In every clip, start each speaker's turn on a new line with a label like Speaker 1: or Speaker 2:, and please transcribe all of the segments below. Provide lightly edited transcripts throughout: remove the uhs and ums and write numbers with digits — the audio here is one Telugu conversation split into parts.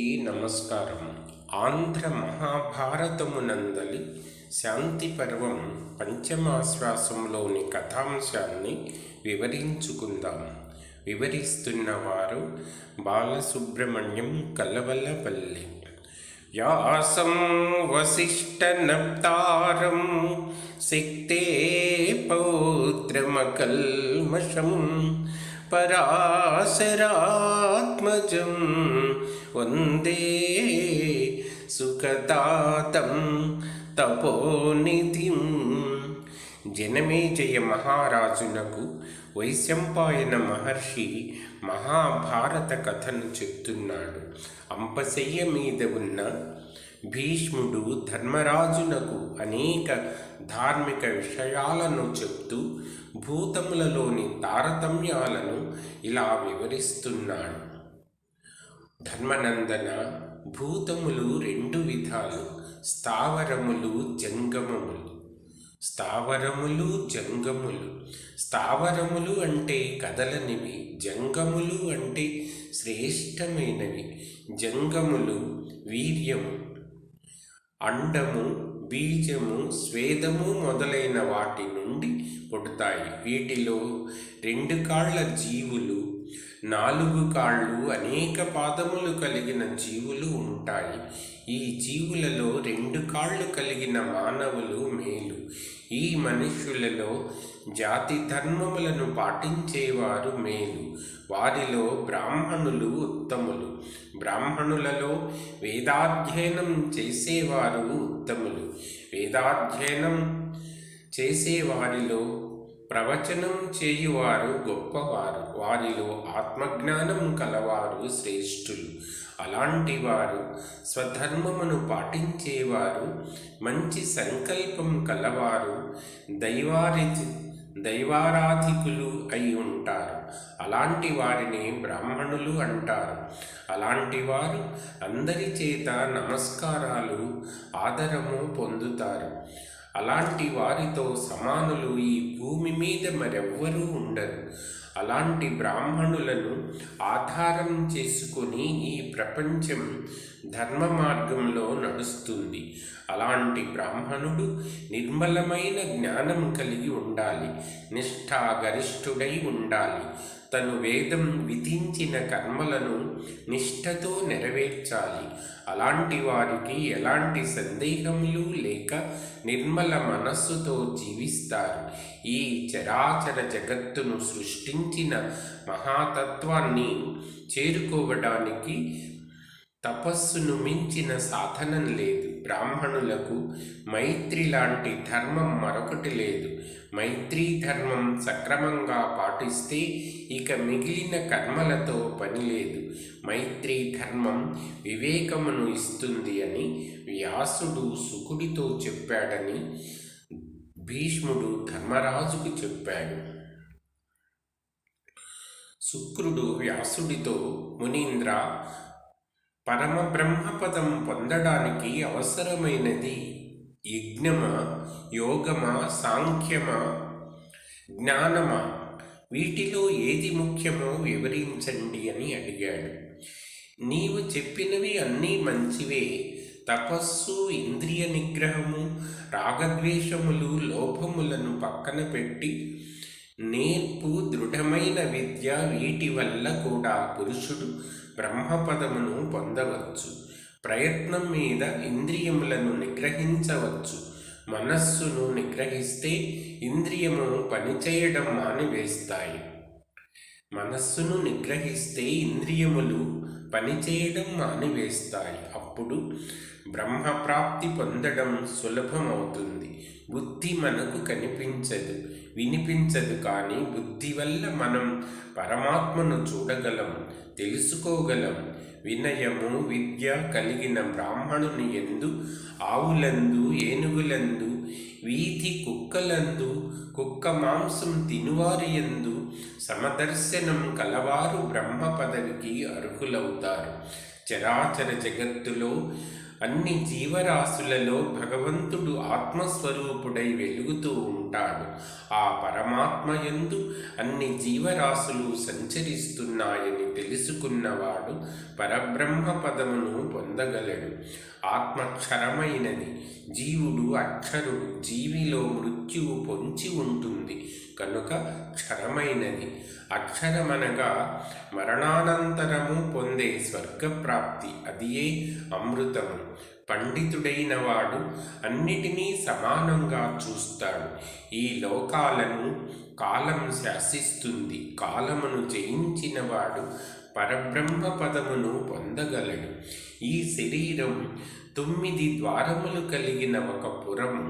Speaker 1: అందరికీ నమస్కారం. ఆంధ్ర మహాభారతమునందలి శాంతి పర్వం పంచమాశ్వాసంలోని కథాంశాన్ని వివరించుకుందాం. వివరిస్తున్నవారు బాలసుబ్రహ్మణ్యం కలవలపల్లి. వ్యాసం వసిష్ఠనప్తారం సిక్తే పౌత్రమకల్మషం పరాశరాత్మజం వందే సుఖదాతం తపోనిధిం. జనమేజయ మహారాజునకు వైశంపాయన మహర్షి మహాభారత కథను చెప్తున్నాడు. అంపశయ్య మీద ఉన్న భీష్ముడు ధర్మరాజునకు అనేక ధార్మిక విషయాలను చెప్తూ భూతములలోని తారతమ్యాలను ఇలా వివరిస్తున్నాడు. ధర్మనందన, భూతములు రెండు విధాలు, స్థావరములు జంగమములు. స్థావరములు అంటే కదలనివి, జంగములు అంటే శ్రేష్టమైనవి. జంగములు వీర్యము, అండము, బీజము, స్వేదము మొదలైన వాటి నుండి పుడతాయి. వీటిలో 2 కాళ్ల జీవులు, 4 కాళ్ళు, అనేక పాదములు కలిగిన జీవులు ఉంటాయి. ఈ జీవులలో 2 కాళ్ళు కలిగిన మానవులు మేలు. ఈ మనుష్యులలో జాతి ధర్మములను పాటించేవారు మేలు. వారిలో బ్రాహ్మణులు ఉత్తములు. బ్రాహ్మణులలో వేదాధ్యయనం చేసేవారు ఉత్తములు. వేదాధ్యయనం చేసేవారిలో ప్రవచనం చేయువారు గొప్పవారు. వారిలో ఆత్మజ్ఞానం కలవారు శ్రేష్ఠులు. అలాంటి వారు స్వధర్మమును పాటించేవారు, మంచి సంకల్పం కలవారు, దైవారాధికులు అయి ఉంటారు. అలాంటి వారిని బ్రాహ్మణులు అంటారు. అలాంటి వారు అందరి చేత నమస్కారాలు, ఆదరము పొందుతారు. అలాంటి వారితో సమానులు ఈ భూమి మీద మరెవ్వరూ ఉండరు. అలాంటి బ్రాహ్మణులను ఆధారం చేసుకొని ఈ ప్రపంచం ధర్మ మార్గంలో నడుస్తుంది. అలాంటి బ్రాహ్మణుడు నిర్మలమైన జ్ఞానం కలిగి ఉండాలి, నిష్ఠాగరిష్ఠుడై ఉండాలి. తను వేదం విధించిన కర్మలను నిష్ఠతో నెరవేర్చాలి. అలాంటి వారికి ఎలాంటి సందేహములు లేక నిర్మల మనస్సుతో జీవిస్తారు. ఈ చరాచర జగత్తును సృష్టించిన మహాతత్వాన్ని చేరుకోవడానికి తపస్సును మించిన సాధనం లేదు. బ్రాహ్మణులకు మైత్రి లాంటి ధర్మం మరొకటి లేదు. మైత్రీ ధర్మం సక్రమంగా పాటిస్తే ఇక మిగిలిన కర్మలతో పని లేదు. మైత్రీ ధర్మం వివేకమును ఇస్తుంది అని వ్యాసుడు శుకుడితో చెప్పాడని భీష్ముడు ధర్మరాజుకు చెప్పాడు. శుక్రుడు వ్యాసుడితో, మునీంద్ర, పరమబ్రహ్మపదం పొందడానికి అవసరమైనది యజ్ఞమా, యోగమా, సాంఖ్యమా, జ్ఞానమా? వీటిలో ఏది ముఖ్యమో వివరించండి అని అడిగాడు. నీవు చెప్పినవి అన్నీ మంచివే. తపస్సు, ఇంద్రియ నిగ్రహము, రాగద్వేషములు, లోభములను పక్కన పెట్టి నేర్పు, దృఢమైన విద్య, వీటి వల్ల కూడా పురుషుడు బ్రహ్మపదమును పొందవచ్చు. ప్రయత్నం మీద ఇంద్రియములను నిగ్రహించవచ్చు. మనస్సును నిగ్రహిస్తే ఇంద్రియము పనిచేయడం మానివేస్తాయి. మనస్సును నిగ్రహిస్తే ఇంద్రియములు పనిచేయడం మానివేస్తాయి. అప్పుడు బ్రహ్మప్రాప్తి పొందడం సులభమవుతుంది. బుద్ధి మనకు కనిపించదు, వినిపించదు. కానీ బుద్ధి వల్ల మనం పరమాత్మను చూడగలం, తెలుసుకోగలం. వినయము, విద్య కలిగిన బ్రాహ్మణుని యందు, ఆవులందు, ఏనుగులందు, వీధి కుక్కలందు, కుక్క మాంసం తినువారి యందు సమదర్శనం కలవారు బ్రహ్మ పదవికి అర్హులవుతారు. చరాచర జగత్తులో అన్ని జీవరాశులలో భగవంతుడు ఆత్మస్వరూపుడై వెలుగుతూ ఉంటాడు. ఆ పరమాత్మ యందు అన్ని జీవరాశులు సంచరిస్తున్నాయని తెలుసుకున్నవాడు పరబ్రహ్మ పదమును పొందగలడు. ఆత్మక్షరమైనది. జీవుడు అక్షరుడు. జీవిలో మృత్యువు పొంచి ఉంటుంది కనుక క్షరమైనది. అక్షరమనగా మరణానంతరము పొందే స్వర్గప్రాప్తి. అదియే అమృతము. పండితుడైన వాడు అన్నిటినీ సమానంగా చూస్తాడు. ఈ లోకాలను కాలం శాసిస్తుంది. కాలమును జయించినవాడు పరబ్రహ్మ పదమును పొందగలడు. ఈ శరీరం 9 ద్వారములు కలిగిన ఒక పురము.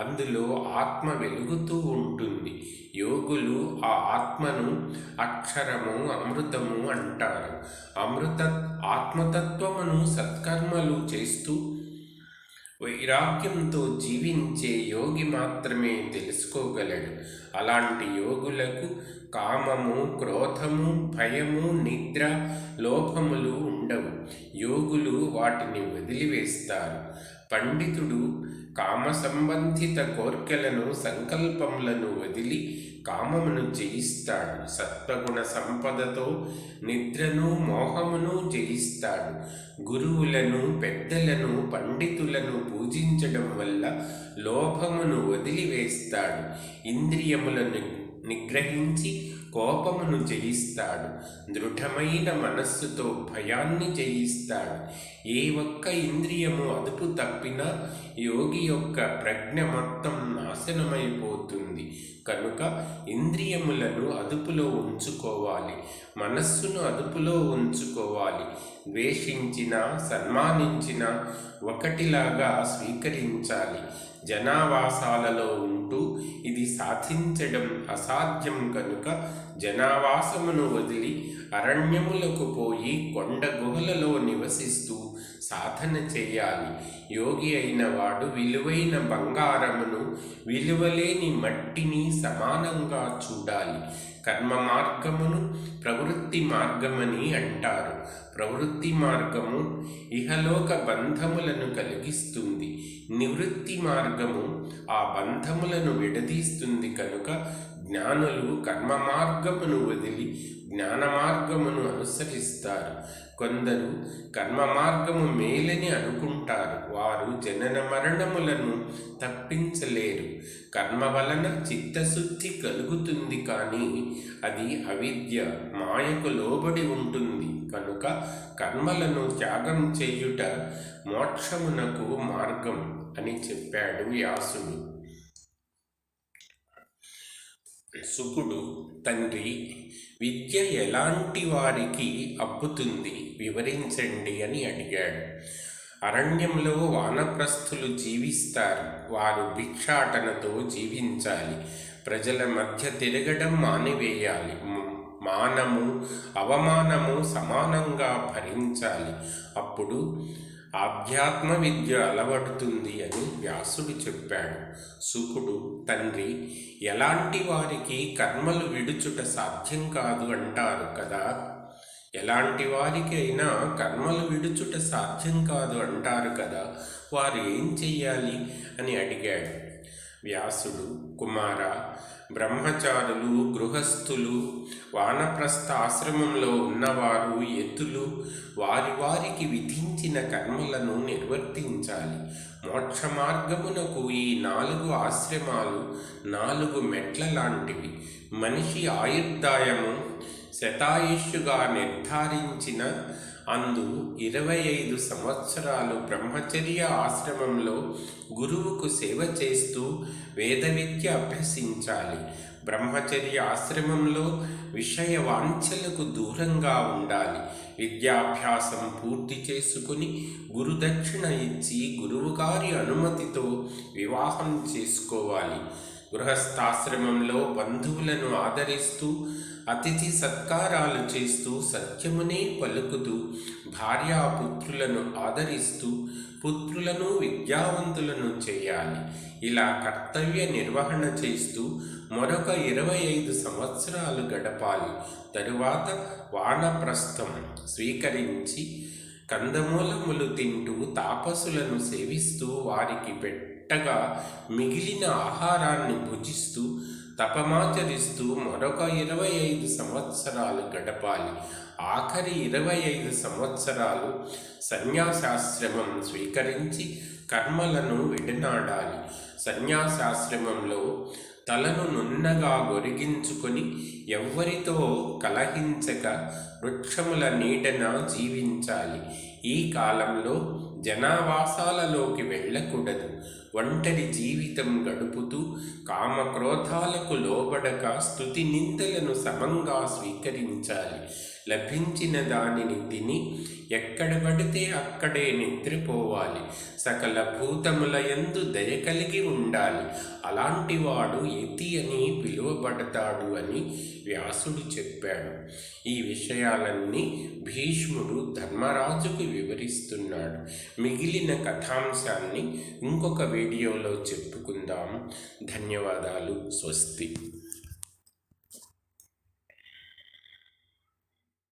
Speaker 1: అందులో ఆత్మ వెలుగుతూ ఉంటుంది. యోగులు ఆ ఆత్మను అక్షరము, అమృతము అంటారు. ఆత్మతత్వమును సత్కర్మలు చేస్తూ వైరాగ్యంతో జీవించే యోగి మాత్రమే తెలుసుకోగలడు. అలాంటి యోగులకు కామము, క్రోధము, భయము, నిద్ర, లోభములు ఉండవు. యోగులు వాటిని వదిలివేస్తారు. పండితుడు కామ సంబంధిత కోర్కెలను, సంకల్పములను వదిలి కామమును జయిస్తాడు. సత్వగుణ సంపదతో నిద్రను, మోహమును జయిస్తాడు. గురువులను, పెద్దలను, పండితులను పూజించడం వల్ల లోభమును వదిలివేస్తాడు. ఇంద్రియములను నిగ్రహించి కోపమును జయిస్తాడు. దృఢమైన మనస్సుతో భయాన్ని జయిస్తాడు. ఏ ఒక్క ఇంద్రియము అదుపు తప్పినా యోగి యొక్క ప్రజ్ఞ మొత్తం నాశనమైపోతుంది. కనుక ఇంద్రియములను అదుపులో ఉంచుకోవాలి. మనస్సును అదుపులో ఉంచుకోవాలి. ద్వేషించిన, సన్మానించిన ఒకటిలాగా స్వీకరించాలి. జనావాసాలలో ఉంటూ ఇది సాధించడం అసాధ్యం కనుక జనావాసమును వదిలి అరణ్యములకు పోయి కొండ గుహలలో నివసిస్తూ సాధన చేయాలి. యోగి అయిన వాడు విలువైన బంగారమును, విలువలేని మట్టిని సమానంగా చూడాలి. కర్మ మార్గమును ప్రవృత్తి మార్గమని అంటారు. ప్రవృత్తి మార్గము ఇహలోక బంధములను కలిగిస్తుంది. నివృత్తి మార్గము ఆ బంధములను విడదీస్తుంది. కనుక జ్ఞానులు కర్మ మార్గమును వదిలి జ్ఞాన మార్గమును అనుసరిస్తారు. కొందరు కర్మ మార్గము మేలని అనుకుంటారు. వారు జనన మరణములను తప్పించలేరు. కర్మ వలన చిత్తశుద్ధి కలుగుతుంది, కానీ అది అవిద్య, మాయకు లోబడి ఉంటుంది. కనుక కర్మలను త్యాగం చేయుట మోక్షమునకు మార్గం అని చెప్పాడు వ్యాసుడు. శుకుడు, తండ్రి, విద్య ఎలాంటి వారికి అబ్బుతుంది వివరించండి అని అడిగాడు. అరణ్యంలో వానప్రస్థులు జీవిస్తారు. వారు భిక్షాటనతో జీవించాలి. ప్రజల మధ్య తిరగడం మానివేయాలి. మానము, అవమానము సమానంగా భరించాలి. అప్పుడు ఆధ్యాత్మ విద్య అలవడుతుంది అని వ్యాసుడు చెప్పాడు. శుకుడు, తండ్రి, ఎలాంటి వారికి కర్మలు విడుచుట సాధ్యం కాదు అంటారు కదా. ఎలాంటి వారికి అయినా కర్మలు విడుచుట సాధ్యం కాదు అంటారు కదా, వారు ఏం చెయ్యాలి అని అడిగాడు. వ్యాసుడు, కుమార, బ్రహ్మచారులు, గృహస్థులు, వానప్రస్థ ఆశ్రమంలో ఉన్నవారు, యతులు వారి వారికి విధించిన కర్మలను నిర్వర్తించాలి. మోక్ష మార్గమునకు ఈ 4 ఆశ్రమాలు 4 మెట్ల లాంటివి. మనిషి ఆయుర్దాయము శతాయుష్యుగా నిర్ధారించిన అందు 25 సంవత్సరాలు బ్రహ్మచర్య ఆశ్రమంలో గురువుకు సేవ చేస్తూ వేద విద్య అభ్యసించాలి. బ్రహ్మచర్య ఆశ్రమంలో విషయ వాంఛలకు దూరంగా ఉండాలి. విద్యాభ్యాసం పూర్తి చేసుకుని గురుదక్షిణ ఇచ్చి గురువుగారి అనుమతితో వివాహం చేసుకోవాలి. గృహస్థాశ్రమంలో బంధువులను ఆదరిస్తూ అతిథి సత్కారాలు చేస్తూ సత్యమునే పలుకుతూ భార్యాపుత్రులను ఆదరిస్తూ పుత్రులను విద్యావంతులను చేయాలి. ఇలా కర్తవ్య నిర్వహణ చేస్తూ మరొక 25 సంవత్సరాలు గడపాలి. తరువాత వానప్రస్థం స్వీకరించి కందమూలములు తింటూ తాపసులను సేవిస్తూ వారికి పెట్టగా మిగిలిన ఆహారాన్ని భుజిస్తూ తపమాచరిస్తూ మరొక 25 సంవత్సరాలు గడపాలి. ఆఖరి 25 సంవత్సరాలు సన్యాసాశ్రమం స్వీకరించి కర్మలను విడనాడాలి. సన్యాసాశ్రమంలో తలను నున్నగా గొరిగించుకొని ఎవ్వరితో కలహించక వృక్షముల నీడన జీవించాలి. ఈ కాలంలో జనావాసాలలోకి వెళ్ళకూడదు. ఒంటరి జీవితం గడుపుతూ కామక్రోధాలకు లోబడక స్తుతి నిందలను సమంగా స్వీకరించాలి. లభించిన దానిని తిని ఎక్కడ పడితే అక్కడే నిద్రపోవాలి. సకల భూతముల యందు దయ కలిగి ఉండాలి. అలాంటివాడు యతి అని పిలువబడతాడు అని వ్యాసుడు చెప్పాడు. ఈ విషయాలన్నీ భీష్ముడు ధర్మరాజుకు వివరిస్తున్నాడు. మిగిలిన కథాంశాన్ని ఇంకొక వీడియోలో చెప్పుకుందాం. ధన్యవాదాలు. స్వస్తి.